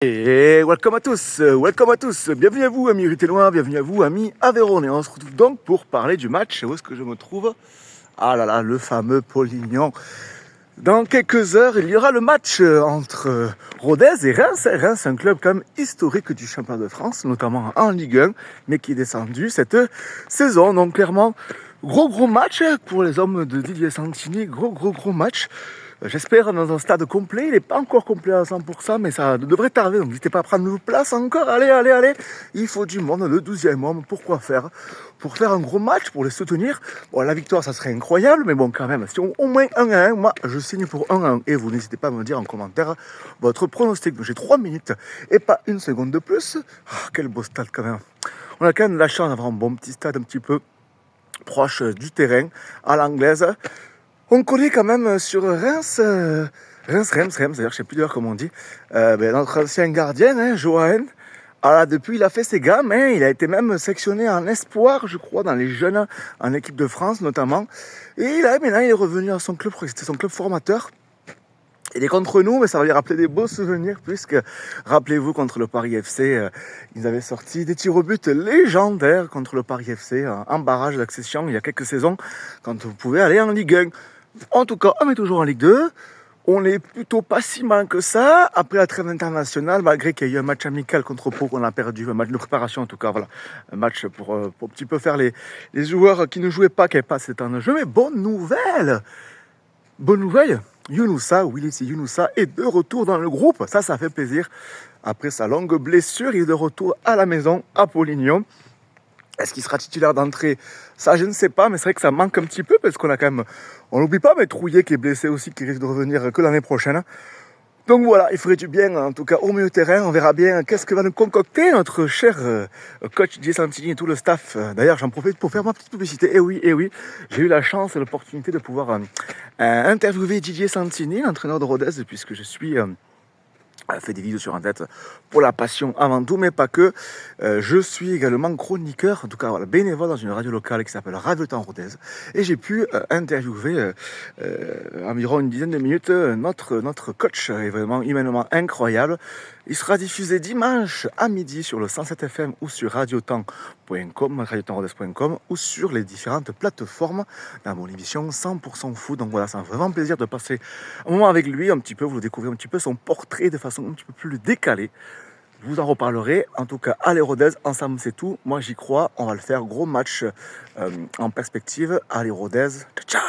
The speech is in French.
Et welcome à tous, bienvenue à vous amis Ruténois, bienvenue à vous amis Aveyron. Et on se retrouve donc pour parler du match. Où est-ce que je me trouve? Ah là là, le fameux Polignon. Dans quelques heures, il y aura le match entre Rodez et Reims. Reims, un club quand même historique du championnat de France, notamment en Ligue 1, mais qui est descendu cette saison. Donc clairement, gros match pour les hommes de Didier Santini, gros match. J'espère dans un stade complet, il n'est pas encore complet à 100%, mais ça devrait tarder, donc n'hésitez pas à prendre vos places encore, allez, il faut du monde, le 12e homme, pourquoi faire? Pour faire un gros match, pour les soutenir. Bon, la victoire, ça serait incroyable, mais bon, quand même, si on au moins 1-1, moi, je signe pour 1-1, et vous n'hésitez pas à me dire en commentaire votre pronostic. J'ai 3 minutes, et pas une seconde de plus. Quel beau stade quand même. On a quand même la chance d'avoir un bon petit stade, un petit peu proche du terrain, à l'anglaise. On connaît quand même sur Reims, d'ailleurs je sais plus d'ailleurs comment on dit, notre ancien gardien, Johan. Alors depuis il a fait ses gammes, il a été même sectionné en espoir, je crois, dans les jeunes, en équipe de France notamment. Et maintenant il est revenu à son club, je crois que c'était son club formateur. Il est contre nous, mais ça va lui rappeler des beaux souvenirs, puisque, rappelez-vous, contre le Paris FC, ils avaient sorti des tirs au but légendaires contre le Paris FC, en barrage d'accession il y a quelques saisons, quand vous pouvez aller en Ligue 1. En tout cas, on est toujours en Ligue 2. On est plutôt pas si mal que ça. Après la trêve internationale, malgré qu'il y a eu un match amical contre Pau qu'on a perdu, un match de préparation en tout cas, voilà. Un match pour un petit peu faire les joueurs qui ne jouaient pas, qui n'avaient pas cet en jeu. Mais bonne nouvelle, Willy Younoussa est de retour dans le groupe. Ça fait plaisir. Après sa longue blessure, il est de retour à la maison, à Polignon. Est-ce qu'il sera titulaire d'entrée? Ça, je ne sais pas, mais c'est vrai que ça manque un petit peu parce qu'on a quand même... On n'oublie pas, mais Trouillet qui est blessé aussi, qui risque de revenir que l'année prochaine. Donc voilà, il ferait du bien, en tout cas, au milieu de terrain. On verra bien qu'est-ce que va nous concocter notre cher coach Didier Santini et tout le staff. D'ailleurs, j'en profite pour faire ma petite publicité. Et oui, j'ai eu la chance et l'opportunité de pouvoir interviewer Didier Santini, l'entraîneur de Rodez, puisque je suis... fait des vidéos sur Internet pour la passion avant tout, mais pas que. Je suis également chroniqueur, en tout cas voilà, bénévole dans une radio locale qui s'appelle Radio Temps Rodez. Et j'ai pu interviewer environ une dizaine de minutes notre coach, est vraiment humainement incroyable. Il sera diffusé dimanche à midi sur le 107 FM ou sur radiotemps.com, radiotempsrodez.com ou sur les différentes plateformes dans mon émission 100% foot. Donc voilà, c'est vraiment plaisir de passer un moment avec lui, un petit peu, vous découvrez un petit peu son portrait de façon un petit peu plus décalée. Je vous en reparlerai. En tout cas, allez Rodez, ensemble c'est tout. Moi j'y crois, on va le faire. Gros match en perspective. Allez Rodez, ciao.